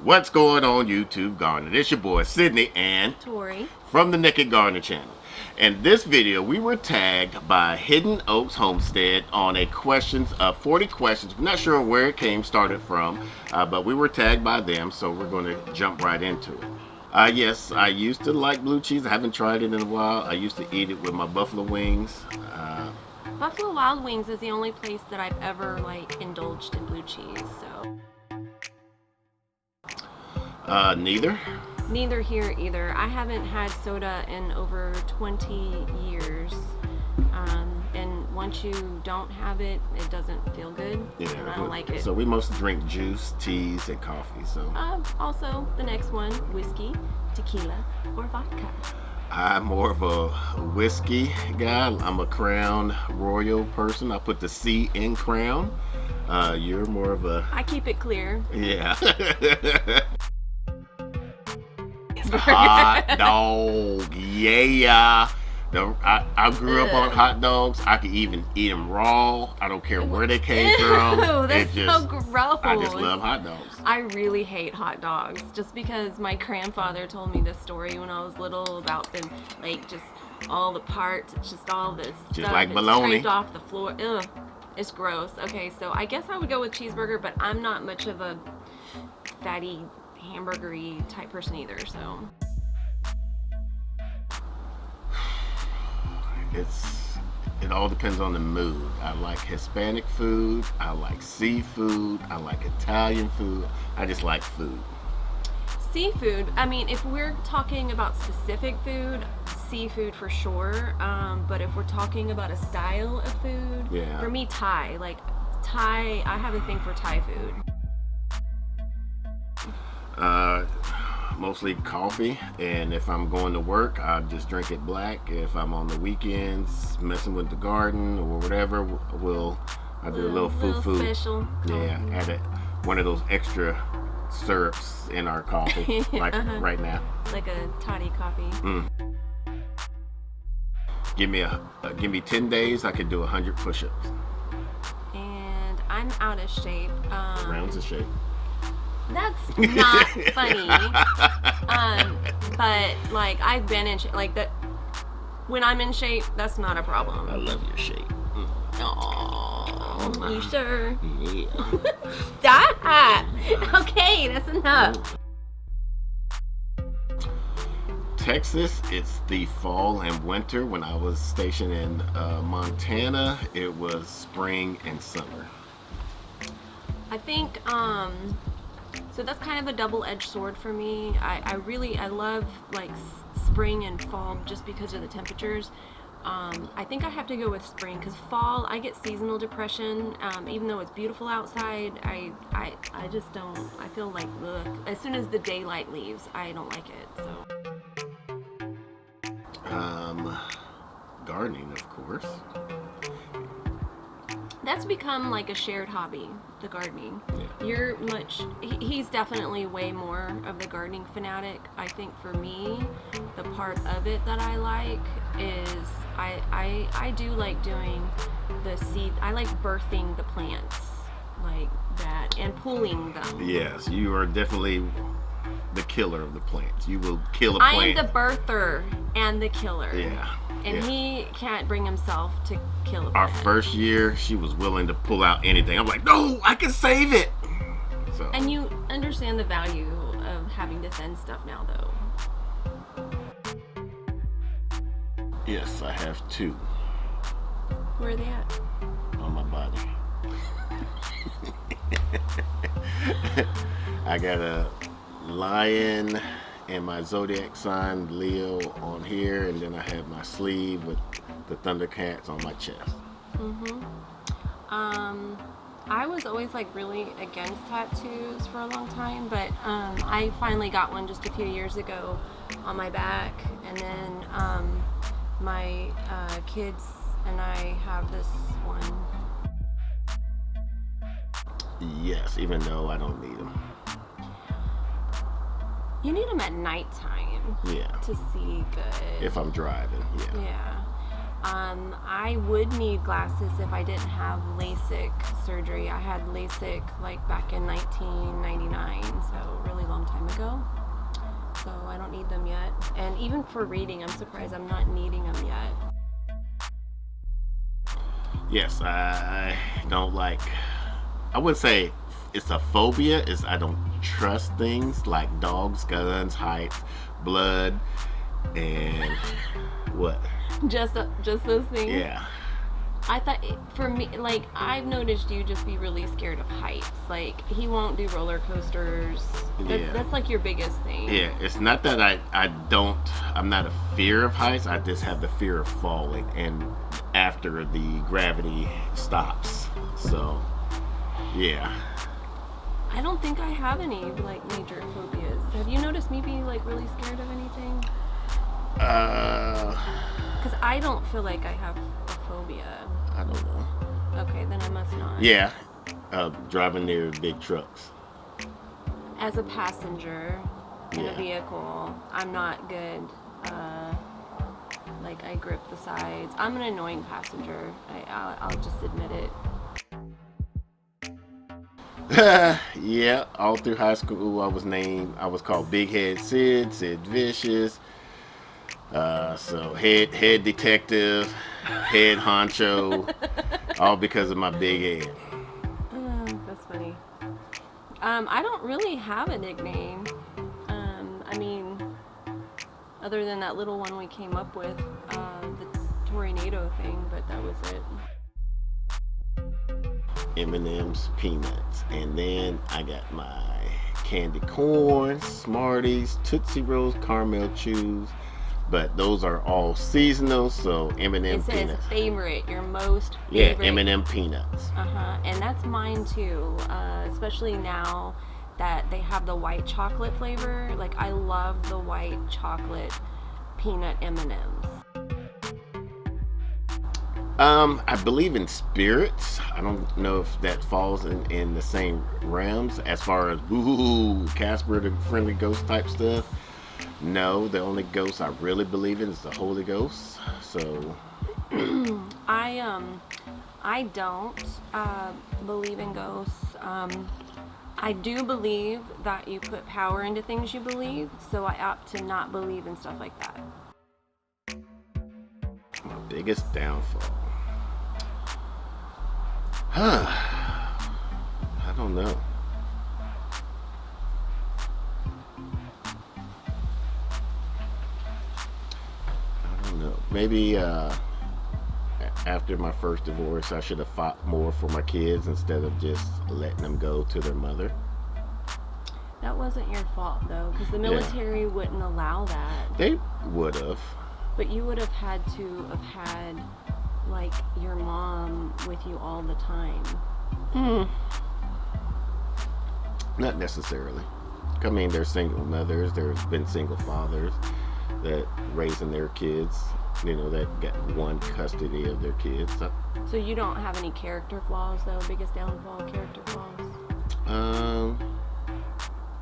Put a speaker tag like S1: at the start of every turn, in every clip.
S1: What's going on, YouTube Gardener? This your boy Sydney and
S2: Tori
S1: from the Nakid Gardener channel. In this video, we were tagged by Hidden Oaks Homestead on a questions of 40 questions. I'm not sure where it started from, but we were tagged by them, so we're going to jump right into it. Yes, I used to like blue cheese. I haven't tried it in a while. I used to eat it with my buffalo wings.
S2: Buffalo Wild Wings is the only place that I've ever indulged in blue cheese. So neither here either. I haven't had soda in over 20 years. And once you don't have it, it doesn't feel good.
S1: Yeah,
S2: and I don't like it.
S1: So we mostly drink juice, teas, and coffee. So
S2: also the next one, whiskey, tequila, or vodka.
S1: I'm more of a whiskey guy. I'm a Crown Royal person. I put the C in Crown. You're more of a...
S2: I keep it clear.
S1: Yeah. Hot dog, yeah. I grew up on hot dogs. I could even eat them raw. I don't care where they came from.
S2: That's so gross.
S1: I just love hot dogs.
S2: I really hate hot dogs just because my grandfather told me this story when I was little about them, just all the parts. It's just all this
S1: just
S2: stuff.
S1: like bologna.
S2: Scraped off the floor. Ugh, it's gross. Okay, so I guess I would go with cheeseburger, but I'm not much of a fatty hamburgery type person either, so
S1: it all depends on the mood. I like Hispanic food, I like seafood, I like Italian food. I just like food.
S2: Seafood, I mean, if we're talking about specific food, seafood for sure, but if we're talking about a style of food,
S1: yeah.
S2: For me, Thai, I have a thing for Thai food.
S1: Mostly coffee, and if I'm going to work, I just drink it black. If I'm on the weekends messing with the garden or whatever, I do a little foo-foo.
S2: Special.
S1: Yeah, add one of those extra syrups in our coffee, right now.
S2: Like a toddy coffee.
S1: Give me 10 days, I could do 100 push-ups.
S2: And I'm out of shape.
S1: Rounds of shape.
S2: That's not funny. But I've been in shape, that. When I'm in shape, that's not a problem.
S1: I love your shape.
S2: Aww, you sure?
S1: Yeah.
S2: Stop. Okay, that's enough.
S1: Texas, it's the fall and winter. When I was stationed in Montana, it was spring and summer.
S2: I think so that's kind of a double-edged sword for me. I love spring and fall just because of the temperatures. I think I have to go with spring because fall I get seasonal depression. Even though it's beautiful outside, I just don't. I feel like as soon as the daylight leaves, I don't like it. So.
S1: Gardening, of course.
S2: That's become a shared hobby, the gardening.
S1: Yeah.
S2: He's definitely way more of the gardening fanatic. I think for me, the part of it that I like is I do like doing the seed. I like birthing the plants like that and pulling them.
S1: Yes, you are definitely the killer of the plants. You will kill a plant.
S2: I am the birther and the killer.
S1: Yeah.
S2: And he can't bring himself to kill a plant.
S1: Our first year, she was willing to pull out anything. I'm like, no, I can save it. So.
S2: And you understand the value of having to thin stuff now, though.
S1: Yes, I have two.
S2: Where are they at?
S1: On my body. I got a lion and my zodiac sign Leo on here, and then I have my sleeve with the Thundercats on my chest.
S2: I was always really against tattoos for a long time, but I finally got one just a few years ago on my back, and then my kids and I have this one.
S1: Yes, even though I don't need them.
S2: You need them at nighttime.
S1: Yeah.
S2: To see good.
S1: If I'm driving, yeah.
S2: Yeah. I would need glasses if I didn't have LASIK surgery. I had LASIK back in 1999, so really long need them yet. And even for reading, I'm surprised I'm not needing them yet.
S1: Yes, I don't like. I would say it's a phobia. Is I don't trust things like dogs, guns, heights, blood, and what?
S2: Just those things.
S1: Yeah.
S2: I thought for me, like, I've noticed you just be really scared of heights. Like, he won't do roller coasters. That's like your biggest thing.
S1: Yeah, it's not that I'm not a fear of heights. I just have the fear of falling, and after the gravity stops. So, yeah.
S2: I don't think I have any, like, major phobias. Have you noticed me being, like, really scared of anything? Because I don't feel like I have a phobia.
S1: I don't know.
S2: Okay, then I must not.
S1: Yeah, driving near big trucks.
S2: As a passenger in a vehicle, I'm not good. Like, I grip the sides. I'm an annoying passenger. I'll just admit it.
S1: Yeah, all through high school I was called Big Head Sid Vicious. So head detective, head honcho, all because of my big head.
S2: That's funny. I don't really have a nickname. I mean, other than that little one we came up with, the tornado thing, but that was it.
S1: M&M's, peanuts, and then I got my candy corn, Smarties, Tootsie Rolls, caramel chews. But those are all seasonal, so M&M peanuts.
S2: It says favorite, your most favorite.
S1: Yeah, M&M peanuts.
S2: And that's mine too, especially now that they have the white chocolate flavor. Like, I love the white chocolate peanut M&Ms.
S1: I believe in spirits. I don't know if that falls in the same realms as far as Casper the Friendly Ghost type stuff. No, the only ghost I really believe in is the Holy Ghost. So
S2: I don't believe in ghosts. I do believe that you put power into things you believe, so I opt to not believe in stuff like that.
S1: My biggest downfall. I don't know. Maybe after my first divorce, I should have fought more for my kids instead of just letting them go to their mother.
S2: That wasn't your fault, though, because the military wouldn't allow that.
S1: They would have.
S2: But you would have had to have had, like, your mom with you all the time.
S1: Not necessarily. I mean, there's single mothers, there's been single fathers that raising their kids, that got one custody of their kids.
S2: So you don't have any character flaws, though? Biggest downfall, character flaws?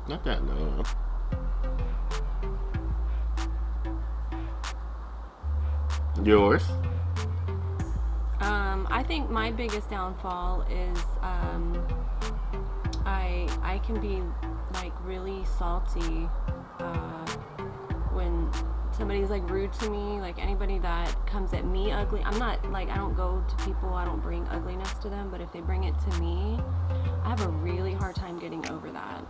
S1: Not that, no. Yours?
S2: I think my biggest downfall is I can be, like, really salty when somebody's, like, rude to me. Like, anybody that comes at me ugly, I'm not, like, I don't go to people, I don't bring ugliness to them, but if they bring it to me, I have a really hard time getting over that.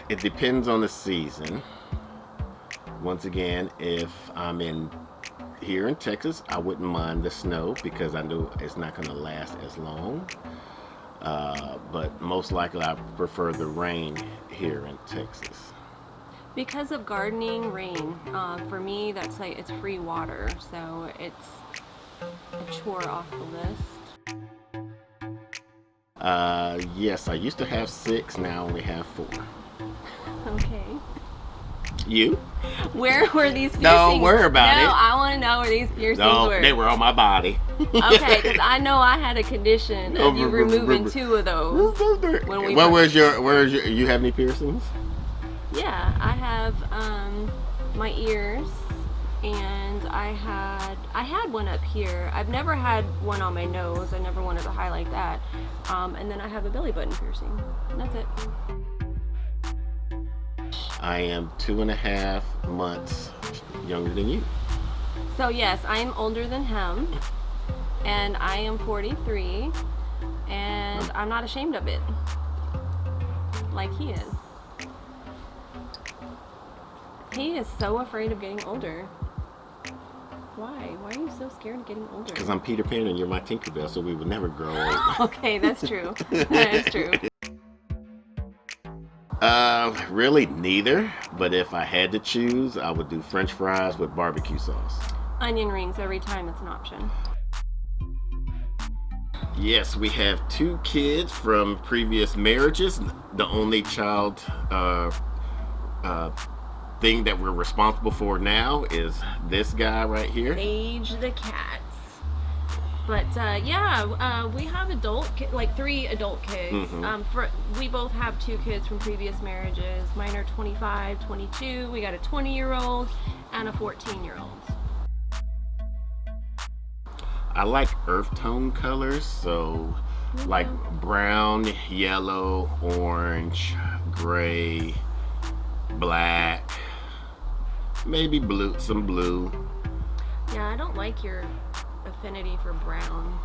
S1: It depends on the season. Once again, if I'm here in Texas, I wouldn't mind the snow because I know it's not going to last as long. But most likely I prefer the rain here in Texas.
S2: Because of gardening, rain. For me, that's like, it's free water, so it's a chore off the list.
S1: Yes, I used to have 6, now I only have 4.
S2: Okay.
S1: You?
S2: Where were these piercings?
S1: Don't worry about it.
S2: No, I want to know where these piercings were.
S1: They were on my body.
S2: Okay, because I know I had a condition of you removing 2 of those.
S1: You have any piercings?
S2: Yeah, I have my ears, and I had one up here. I've never had one on my nose. I never wanted to highlight that. And then I have a belly button piercing. That's it.
S1: I am 2.5 months younger than you.
S2: So yes, I am older than him, and I am 43, and I'm not ashamed of it, like he is. He is so afraid of getting older. Why? Why are you so scared of getting older?
S1: Because I'm Peter Pan and you're my Tinkerbell, so we would never grow old.
S2: Okay, that's true. That is true.
S1: Really neither, but if I had to choose, I would do French fries with barbecue sauce.
S2: Onion rings every time it's an option.
S1: Yes, we have 2 kids from previous marriages. The only child thing that we're responsible for now is this guy right here.
S2: Sage the cats. But yeah, we have like 3 adult kids.
S1: Mm-hmm.
S2: We both have 2 kids from previous marriages. Mine are 25, 22. We got a 20-year-old and a 14-year-old.
S1: I like earth tone colors, so like brown, yellow, orange, gray, black, maybe blue, some blue.
S2: Yeah, I don't like your affinity for brown.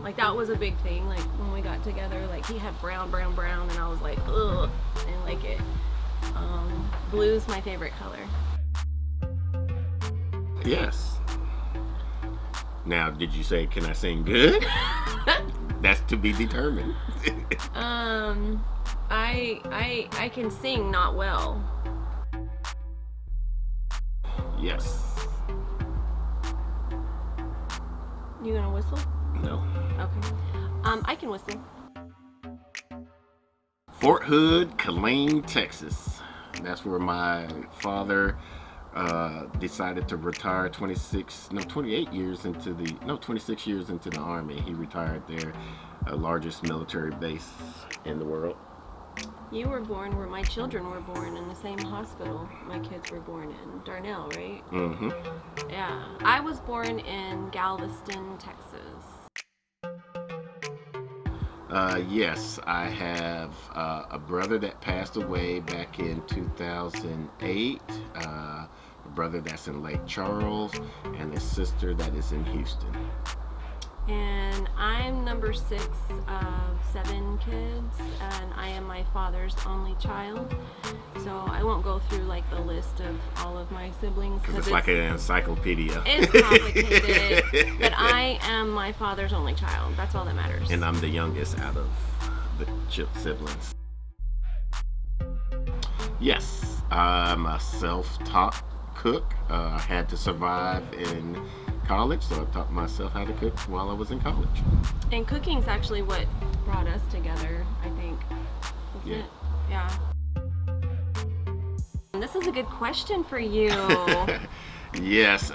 S2: Like that was a big thing. Like when we got together, like he had brown, and I was like, ugh, I didn't like it. Blue's my favorite color.
S1: Yes. Now, did you say, can I sing good? That's to be determined.
S2: I can sing not well.
S1: Yes.
S2: You gonna whistle?
S1: No.
S2: Okay. I can whistle.
S1: Fort Hood, Killeen, Texas. That's where my father decided to retire 26 years into the Army. He retired there, largest military base in the world.
S2: You were born where my children were born, in the same hospital my kids were born in. Darnell, right?
S1: Mm-hmm.
S2: Yeah. I was born in Galveston, Texas.
S1: Yes, I have a brother that passed away back in 2008, a brother that's in Lake Charles, and a sister that is in Houston.
S2: And I'm number 6 of 7 kids, and I am my father's only child. So I won't go through like the list of all of my siblings
S1: because it's like an encyclopedia.
S2: It's complicated, but I am my father's only child. That's all that matters.
S1: And I'm the youngest out of the siblings. Yes, I'm a self-taught cook. I had to survive in college, so I taught myself how to cook while I was in college.
S2: And cooking's actually what brought us together, I think. Isn't it? Yeah. And this is a good question for you.
S1: Yes,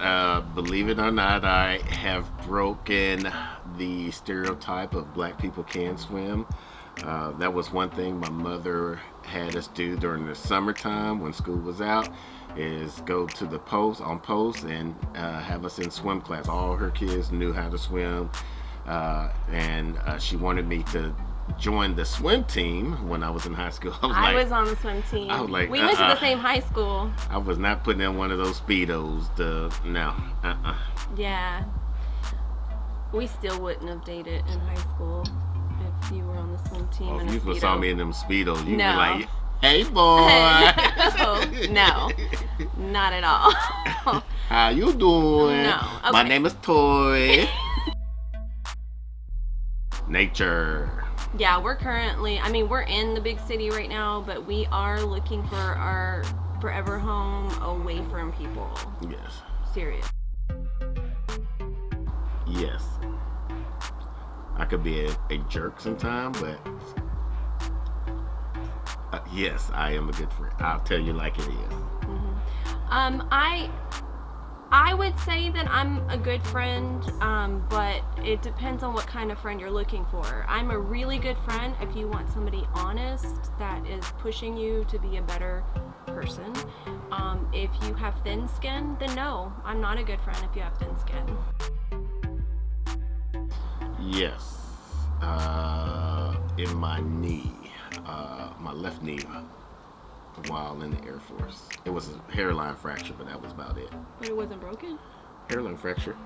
S1: believe it or not, I have broken the stereotype of black people can swim. That was one thing my mother had us do during the summertime when school was out, is go to the post and have us in swim class. All her kids knew how to swim, and she wanted me to join the swim team when I was in high school.
S2: I was on the swim team.
S1: I was like,
S2: we went to the same high school.
S1: I was not putting in one of those Speedos.
S2: Yeah. We still wouldn't have dated in high school if you were on the swim team.
S1: Well,
S2: in
S1: if you
S2: Speedo.
S1: saw me in them Speedos, you'd
S2: No.
S1: be like, hey boy.
S2: No, not at all.
S1: How you doing?
S2: No. Okay.
S1: My name is Toy. Nature.
S2: Yeah, we're in the big city right now, but we are looking for our forever home away from people.
S1: Yes.
S2: Serious.
S1: Yes. I could be a jerk sometime, but yes, I am a good friend. I'll tell you like it is.
S2: Mm-hmm. I would say that I'm a good friend, but it depends on what kind of friend you're looking for. I'm a really good friend if you want somebody honest that is pushing you to be a better person. If you have thin skin, then no, I'm not a good friend if you have thin skin.
S1: Yes. In my knee, my left knee, while in the Air Force. It was a hairline fracture, but that was about it.
S2: But it wasn't broken?
S1: Hairline fracture.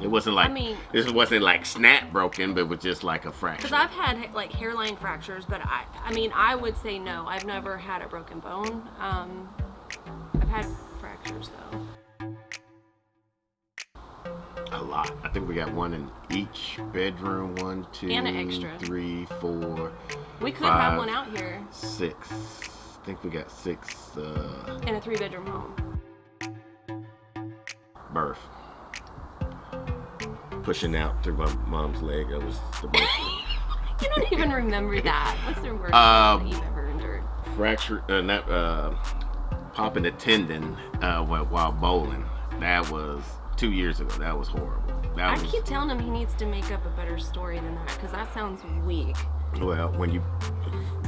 S1: It wasn't like, this wasn't like snap broken, but it was just like a fracture.
S2: Because I've had like hairline fractures, but I would say no. I've never had a broken bone. I've had fractures though.
S1: A lot. I think we got one in each bedroom. 1, 2,
S2: and an extra.
S1: 3, 4.
S2: We could
S1: 5,
S2: have one out here.
S1: 6. I think we got 6.
S2: In a 3-bedroom home.
S1: Birth. Pushing out through my mom's leg. That was the birth.
S2: You don't even remember that. What's the worst that you've ever endured?
S1: Fracture. Popping a tendon while bowling. That was 2 years ago. That was horrible.
S2: I keep telling him he needs to make up a better story than that because that sounds weak.
S1: Well, when you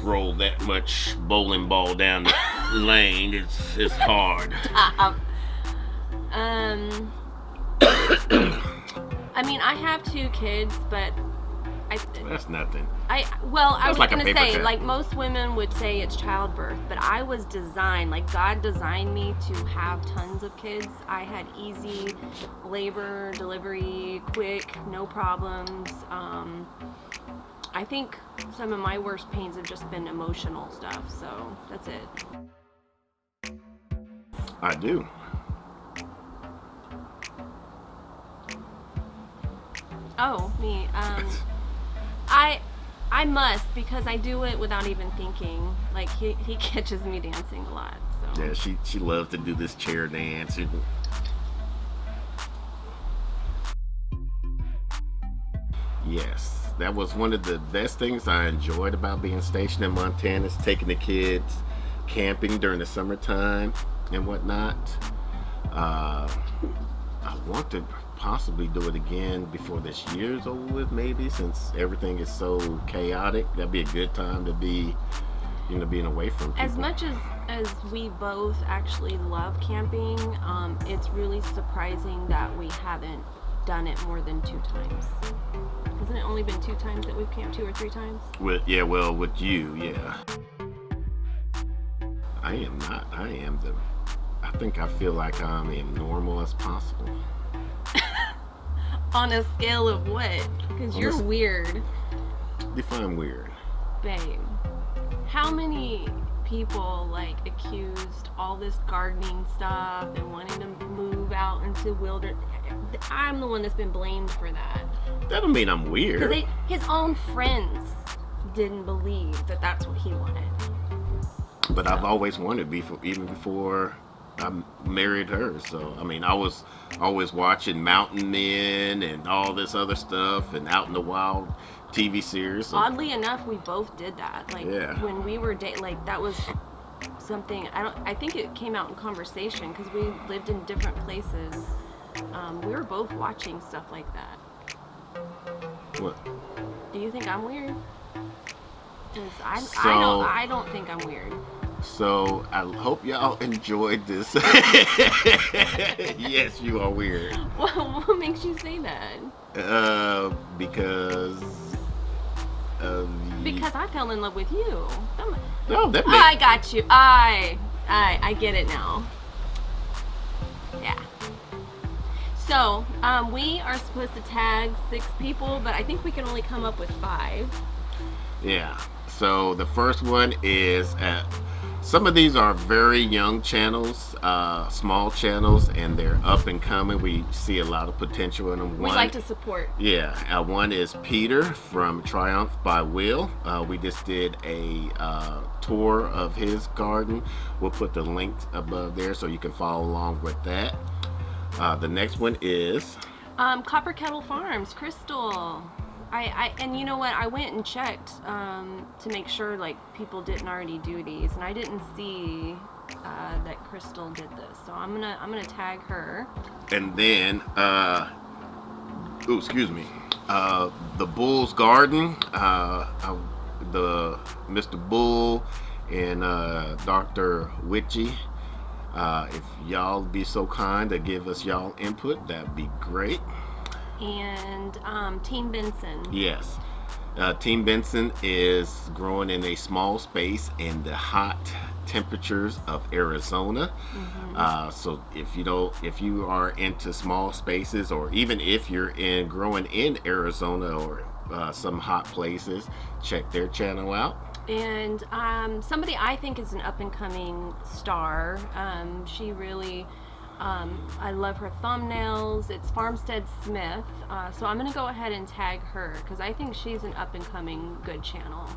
S1: roll that much bowling ball down the lane, it's hard.
S2: I mean, I have 2 kids, but
S1: that's nothing.
S2: I was
S1: like
S2: gonna say,
S1: cut.
S2: like most women would say it's childbirth, but I was designed, like God designed me to have tons of kids. I had easy labor, delivery, quick, no problems. I think some of my worst pains have just been emotional stuff, so that's it.
S1: I do.
S2: Oh, me. I must, because I do it without even thinking. Like he catches me dancing a lot. So
S1: Yeah, she loves to do this chair dance. Yes, that was one of the best things I enjoyed about being stationed in Montana, is taking the kids camping during the summertime and whatnot. I want to possibly do it again before this year's over with, maybe, since everything is so chaotic. That'd be a good time to be, being away from people.
S2: As much as we both actually love camping, it's really surprising that we haven't done it more than 2 times. Hasn't it only been 2 times that we've camped, 2 or 3 times?
S1: With you, yeah. I think I feel like I'm as normal as possible.
S2: On a scale of what? Because you're weird.
S1: Define weird.
S2: Babe, how many people like accused all this gardening stuff and wanting to move out into wilderness? I'm the one that's been blamed for that.
S1: That don't mean I'm weird.
S2: Because his own friends didn't believe that that's what he wanted.
S1: But I've always wanted, even before I married her. So, I mean, I was always watching Mountain Men and all this other stuff and Out in the Wild TV series. So.
S2: Oddly enough, we both did that. Like,
S1: yeah.
S2: When we were dating, like, that was something, I think it came out in conversation because we lived in different places. We were both watching stuff like that.
S1: What?
S2: Do you think I'm weird? Because I don't think I'm weird.
S1: So I hope y'all enjoyed this. Yes, you are weird.
S2: What makes you say that?
S1: Because
S2: I fell in love with you.
S1: No, that makes...
S2: I got you. I get it now. Yeah. So, we are supposed to tag 6 people, but I think we can only come up with 5.
S1: Yeah. So the first one is some of these are very young channels, small channels, and they're up and coming. We see a lot of potential in them.
S2: We like to support.
S1: Yeah. One is Peter from Triumph by Will. We just did a tour of his garden. We'll put the link above there so you can follow along with that. The next one is
S2: Copper Kettle Farms, Crystal. And you know what? I went and checked to make sure like people didn't already do these, and I didn't see that Crystal did this. So I'm gonna tag her.
S1: And then the Bull's Garden, the Mr. Bull and Dr. Witchy. If y'all be so kind to give us y'all input, that'd be great.
S2: And Team Benson.
S1: Yes. Team Benson is growing in a small space in the hot temperatures of Arizona. So if you are into small spaces, or even if you're in growing in Arizona or some hot places, check their channel out.
S2: And somebody I think is an up and coming star. She really, I love her thumbnails. It's Farmstead Smith. So I'm going to go ahead and tag her because I think she's an up and coming good channel.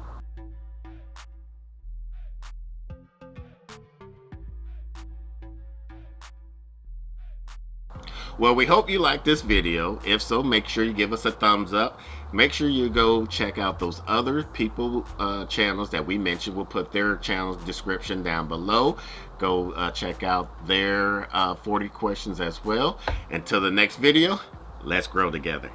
S1: Well, we hope you liked this video. If so, make sure you give us a thumbs up. Make sure you go check out those other people channels that we mentioned. We'll put their channel description down below. Go check out their 40 questions as well. Until the next video, let's grow together.